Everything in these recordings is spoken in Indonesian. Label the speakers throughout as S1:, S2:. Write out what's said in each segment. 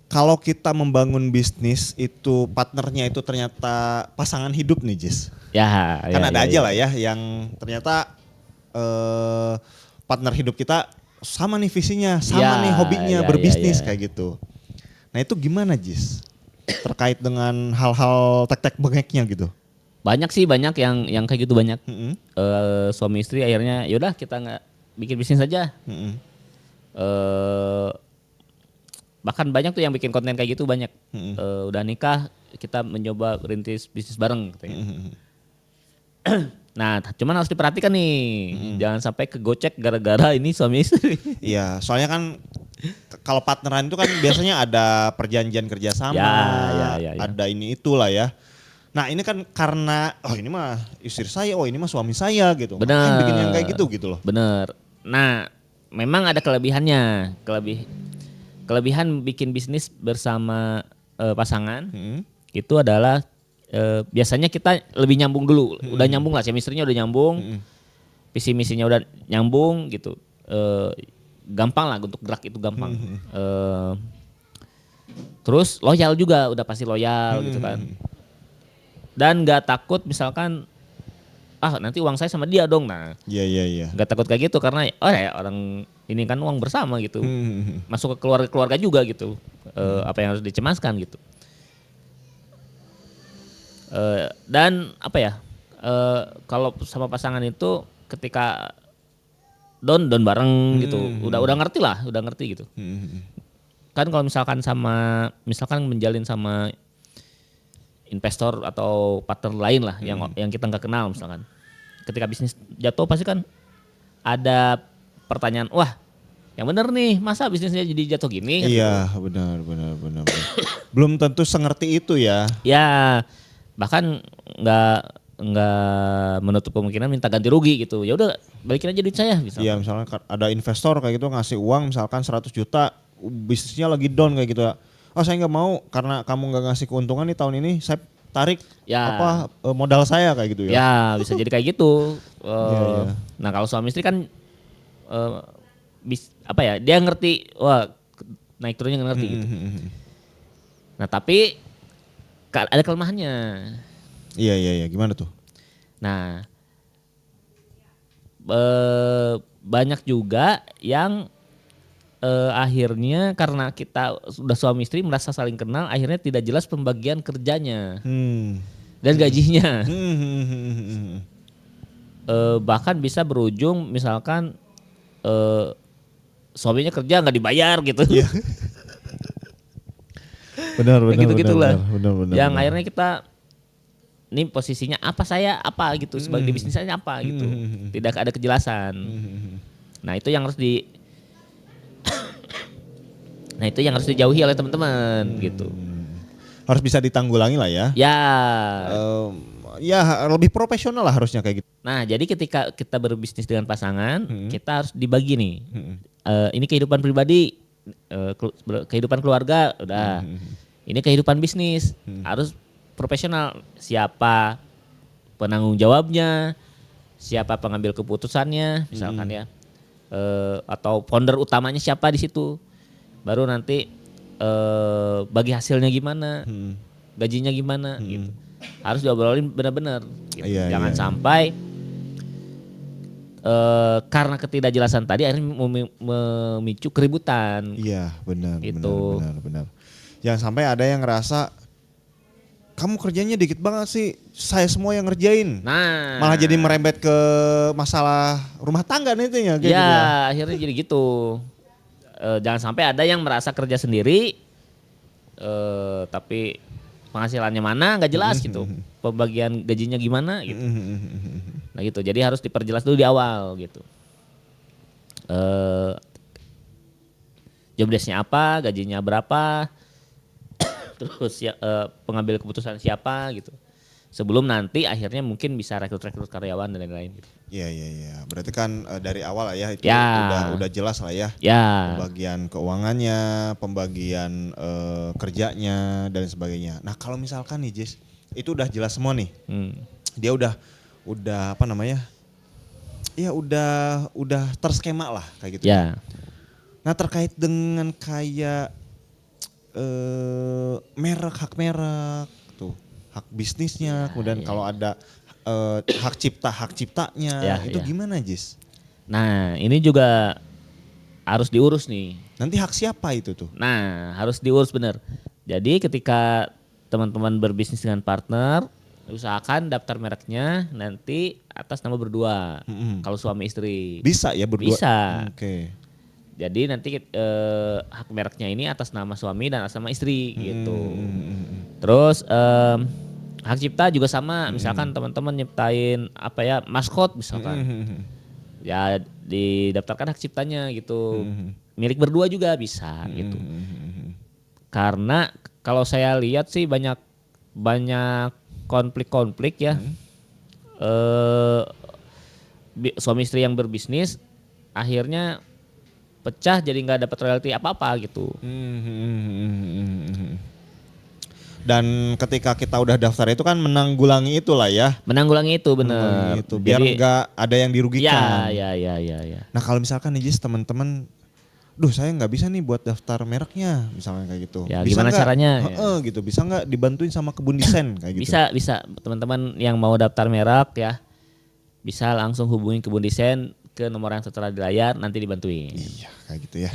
S1: kalau kita membangun bisnis itu partnernya itu ternyata pasangan hidup nih Jis.
S2: Ya,
S1: Kan
S2: ya,
S1: ada
S2: ya,
S1: aja
S2: ya.
S1: lah ya yang ternyata partner hidup kita sama nih visinya, sama
S2: Ya,
S1: nih hobinya
S2: ya,
S1: berbisnis
S2: ya.
S1: kayak gitu. Nah itu gimana Jis? Terkait dengan hal-hal tek-tek bengeknya gitu.
S2: Banyak sih, banyak yang kayak gitu banyak.
S1: Mm-mm.
S2: Suami istri akhirnya yaudah kita nggak bikin bisnis aja.
S1: Mm-mm.
S2: Eh, Bahkan banyak tuh yang bikin konten kayak gitu banyak.
S1: Mm-mm.
S2: Udah nikah kita mencoba rintis bisnis bareng katanya.
S1: Mm-mm.
S2: Nah, cuman harus diperhatikan nih, jangan sampai kegocek gara-gara ini suami istri.
S1: Iya, soalnya kan kalau partneran itu kan biasanya ada perjanjian kerjasama,
S2: Ya.
S1: ada ini itulah ya. Nah ini kan karena oh ini mah istri saya, oh ini mah suami saya gitu. Ngapain bikin yang kayak gitu loh.
S2: Bener. Nah, memang ada kelebihannya. Kelebihan bikin bisnis bersama pasangan
S1: Mm-mm.
S2: itu adalah biasanya kita lebih nyambung dulu. Udah nyambung lah, chemistry-nya udah nyambung. Visi misinya udah nyambung gitu. Gampang lah untuk gerak itu gampang. Terus loyal juga, udah pasti loyal gitu kan. Dan nggak takut misalkan nanti uang saya sama dia dong. Nah,
S1: Iya.
S2: nggak takut kayak gitu karena orang ini kan uang bersama gitu. Masuk ke keluarga juga gitu. Apa yang harus dicemaskan gitu. Dan apa ya? Kalau sama pasangan itu ketika down bareng gitu. Udah ngerti gitu. Kan kalau misalkan menjalin sama investor atau partner lain lah yang kita nggak kenal misalkan. Ketika bisnis jatuh pasti kan ada pertanyaan, wah yang bener nih masa bisnisnya jadi jatuh gini?
S1: Iya benar. Belum tentu sengerti itu ya.
S2: Ya bahkan nggak menutup kemungkinan minta ganti rugi gitu. Ya udah balikin aja duit saya misalkan.
S1: Iya misalkan ada investor kayak gitu ngasih uang misalkan 100 juta, bisnisnya lagi down kayak gitu. Oh saya nggak mau karena kamu nggak ngasih keuntungan nih tahun ini, saya tarik modal saya kayak gitu ya.
S2: Ya bisa jadi kayak gitu.
S1: Iya.
S2: Nah kalau suami istri kan dia ngerti, wah naik turunnya ngerti gitu. Nah tapi ada kelemahannya.
S1: Iya gimana tuh?
S2: Nah banyak juga yang akhirnya karena kita sudah suami istri merasa saling kenal, akhirnya tidak jelas pembagian kerjanya dan gajinya. Bahkan bisa berujung misalkan suaminya kerja nggak dibayar gitu.
S1: Yeah. benar.
S2: Yang akhirnya kita ini posisinya apa gitu sebagai bisnisnya apa gitu. Tidak ada kejelasan. Nah itu yang harus dijauhi oleh teman-teman gitu.
S1: Harus bisa ditanggulangi lah ya.
S2: Ya.
S1: Ya lebih profesional lah harusnya kayak gitu.
S2: Nah jadi ketika kita berbisnis dengan pasangan, kita harus dibagi nih. Ini kehidupan pribadi, kehidupan keluarga, udah. Ini kehidupan bisnis, harus profesional. Siapa penanggung jawabnya, siapa pengambil keputusannya, misalkan ya. Atau founder utamanya siapa di situ. Baru nanti bagi hasilnya gimana, gajinya gimana gitu. Harus diobrolin benar-benar gitu. Jangan sampai karena ketidakjelasan tadi akhirnya memicu keributan.
S1: Iya benar.
S2: Gitu.
S1: Benar. Jangan sampai ada yang ngerasa kamu kerjanya dikit banget sih, saya semua yang ngerjain.
S2: Nah,
S1: malah jadi merembet ke masalah rumah tangga nih ya.
S2: Akhirnya jadi gitu. Jangan sampai ada yang merasa kerja sendiri, tapi penghasilannya mana nggak jelas gitu, pembagian gajinya gimana gitu. Nah gitu, jadi harus diperjelas dulu di awal gitu. Job desk-nya apa, gajinya berapa, terus pengambil keputusan siapa gitu. Sebelum nanti akhirnya mungkin bisa rekrut karyawan dan lain-lain gitu.
S1: Iya. Berarti kan dari awal lah ya itu udah jelas lah ya. Pembagian keuangannya, pembagian kerjanya dan sebagainya. Nah kalau misalkan nih Jis, itu udah jelas semua nih. Dia udah apa namanya? Ya udah terskema lah kayak gitu.
S2: Ya.
S1: Nah terkait dengan kayak hak merek tuh, hak bisnisnya, kemudian kalau ada hak ciptanya itu gimana Jis?
S2: Nah ini juga harus diurus nih.
S1: Nanti hak siapa itu tuh?
S2: Nah harus diurus bener. Jadi ketika teman-teman berbisnis dengan partner, usahakan daftar mereknya nanti atas nama berdua. Kalau suami istri.
S1: Bisa ya berdua?
S2: Bisa.
S1: Oke.
S2: Jadi nanti hak mereknya ini atas nama suami dan atas nama istri gitu. Terus hak cipta juga sama. Misalkan teman-teman nyiptain maskot misalkan. Ya didaftarkan hak ciptanya gitu. Milik berdua juga bisa gitu. Karena kalau saya lihat sih banyak konflik-konflik ya. Suami istri yang berbisnis akhirnya pecah jadi nggak dapat royalti apa-apa gitu.
S1: Dan ketika kita udah daftar itu kan menanggulangi itulah ya.
S2: Menanggulangi itu benar.
S1: Biar nggak ada yang dirugikan.
S2: Ya.
S1: Nah kalau misalkan nih Jis teman-teman, saya nggak bisa nih buat daftar mereknya, misalnya kayak gitu.
S2: Ya
S1: bisa
S2: gimana caranya?
S1: Gitu, bisa nggak dibantuin sama kebun desain kayak gitu?
S2: Bisa. Teman-teman yang mau daftar merek ya, bisa langsung hubungi kebun desain ke nomor yang tertera di layar, nanti dibantuin.
S1: Iya kayak gitu ya.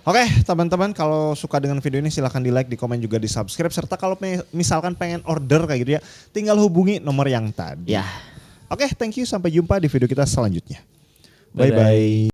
S1: Oke teman-teman, kalau suka dengan video ini silahkan di like, di komen, juga di subscribe. Serta kalau misalkan pengen order kayak gitu ya, tinggal hubungi nomor yang tadi.
S2: Ya.
S1: Oke, thank you, sampai jumpa di video kita selanjutnya. Bye-bye.